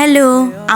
Hello,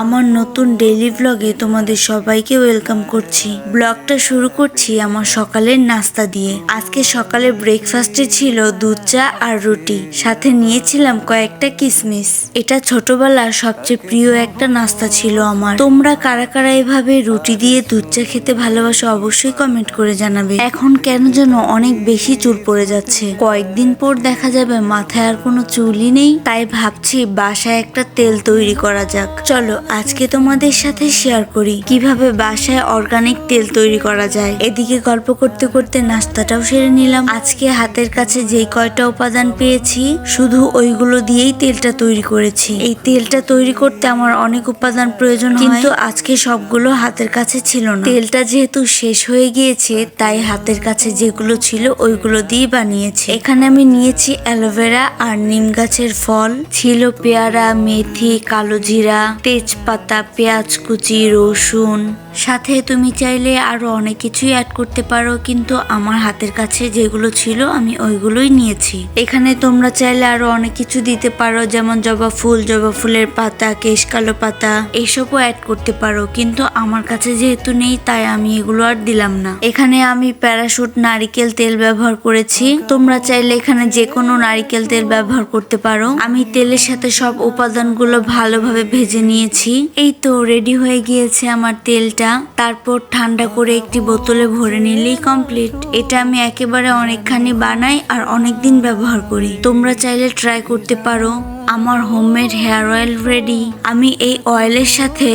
আমার নতুন daily ব্লগে তোমাদের সবাইকে ওয়েলকাম করছি। ব্লগটা শুরু করছি আমার সকালের নাস্তা দিয়ে। আজকে সকালে ব্রেকফাস্টে ছিল দুধ চা আর রুটি, সাথে নিয়েছিলাম কয়েকটা কিশমিশ। এটা ছোটবেলার সবচেয়ে প্রিয় একটা নাস্তা ছিল আমার। তোমরা কারা কারা এভাবে রুটি দিয়ে দুধ চা খেতে ভালোবাসো অবশ্যই কমেন্ট করে জানাবে। এখন কেন যেন অনেক বেশি চুল পড়ে যাচ্ছে, কয়েকদিন পর দেখা যাবে মাথায় আর কোনো চুলই নেই। তাই ভাবছি বাসায় একটা তেল তৈরি করা যাক। চলো আজকে তোমাদের সাথে শেয়ার করি কিভাবে বাসায় অর্গানিক তেল তৈরি করা যায়। এদিকে গল্প করতে করতে নাস্তাটাও সেরে নিলাম। আজকে হাতের কাছে যেই কয়টা উপাদান পেয়েছি শুধু ওইগুলো দিয়েই তেলটা তৈরি করেছি। এই তেলটা তৈরি করতে আমার অনেক উপাদান প্রয়োজন হয়, কিন্তু আজকে সবগুলো হাতের কাছে ছিল না। তেলটা যেহেতু শেষ হয়ে গিয়েছে তাই হাতের কাছে যেগুলো ছিল ওইগুলো দিয়ে বানিয়েছি। এখানে আমি নিয়েছি অ্যালোভেরা আর নিম গাছের ফল, ছিল পেয়ারা, মেথি, কালো জিরা, তেজপাতা, পেঁয়াজ কুচি, রসুন। সাথে তুমি চাইলে আরো অনেক কিছুই অ্যাড করতে পারো, কিন্তু আমার হাতের কাছে যেগুলো ছিল আমি ওইগুলোই নিয়েছি। এখানে তোমরা চাইলে আরো অনেক কিছু দিতে পারো, যেমন জবা ফুল, জবা ফুলের পাতা, কেশকালো পাতা, এইসবও অ্যাড করতে পারো, কিন্তু আমার কাছে যেহেতু নেই তাই আমি এগুলো আর দিলাম না। এখানে আমি প্যারাশুট নারিকেল তেল ব্যবহার করেছি। তোমরা চাইলে এখানে যে কোনো নারিকেল তেল ব্যবহার করতে পারো। আমি তেলের সাথে সব উপাদানগুলো ভালোভাবে ভেজে নিয়েছি। এই তো রেডি হয়ে গিয়েছে আমার তেলটা। তারপর ঠান্ডা করে একটি বোতলে ভরে নিলেই কমপ্লিট। এটা আমি একেবারে অনেকখানি বানাই আর অনেকদিন ব্যবহার করি। তোমরা চাইলে ট্রাই করতে পারো। আমার হোমমেড হেয়ার অয়েল রেডি। আমি এই অয়েলের সাথে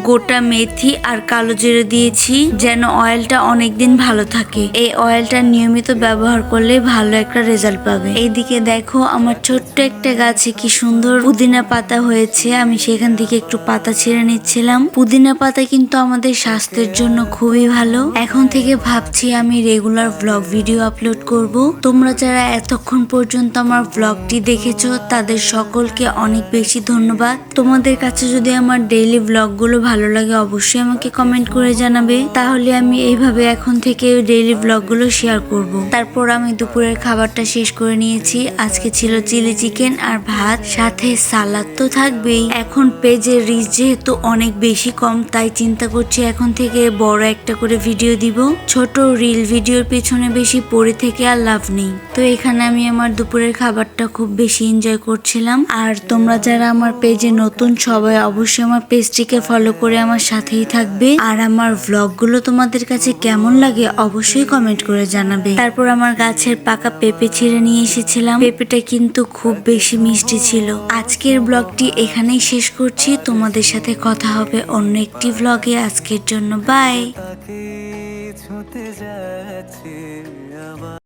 গোটা মেথি আর কালো জিরে দিয়েছি যেন অয়েলটা অনেকদিন ভালো থাকে। এই অয়েলটা নিয়মিত ব্যবহার করলে ভালো একটা রেজাল্ট পাবে। এইদিকে দেখো আমার ছোট্ট একটা গাছে কি সুন্দর পুদিনা পাতা হয়েছে। আমি সেখান থেকে একটু পাতা ছিঁড়ে নিচ্ছিলাম। পুদিনা পাতা কিন্তু আমাদের স্বাস্থ্যের জন্য খুবই ভালো। এখন থেকে ভাবছি আমি রেগুলার ব্লগ ভিডিও আপলোড করব। তোমরা যারা এতক্ষণ পর্যন্ত আমার ব্লগটি দেখেছো তাদের সকলকে অনেক বেশি ধন্যবাদ। তোমাদের কাছে যদি আমার ডেইলি ব্লগগুলো ভালো লাগে অবশ্যই আমাকে কমেন্ট করে জানাবে, তাহলে আমি এইভাবে এখন থেকে ডেইলি ব্লগগুলো শেয়ার করব। তারপর আমি দুপুরের খাবারটা শেষ করে নিয়েছি। আজকে ছিল চিলি চিকেন আর ভাত, সাথে সালাদ তো থাকবেই। এখন পেজের রিচ যেহেতু অনেক বেশি কম তাই চিন্তা করছি এখন থেকে বড় একটা করে ভিডিও দিব। ছোট রিল ভিডিওর পেছনে বেশি পড়ে থেকে আর লাভ নেই। তো এখানে আমি আমার দুপুরের খাবারটা খুব বেশি এনজয় করছিলাম। আর তোমরা যারা আমার পেজে নতুন সবাই অবশ্যই আমার পেজটিকে ফলো করে আমার সাথেই থাকবে। আর আমার ভ্লগগুলো তোমাদের কাছে কেমন লাগে অবশ্যই কমেন্ট করে জানাবে। তারপর আমার গাছের পাকা পেঁপে ছিঁড়ে নিয়ে এসেছিলাম। পেঁপেটা কিন্তু খুব বেশি মিষ্টি ছিল। আজকের ব্লগটি এখানেই শেষ করছি। তোমাদের সাথে কথা হবে অন্য একটি ভ্লগে। আজকের জন্য বাই।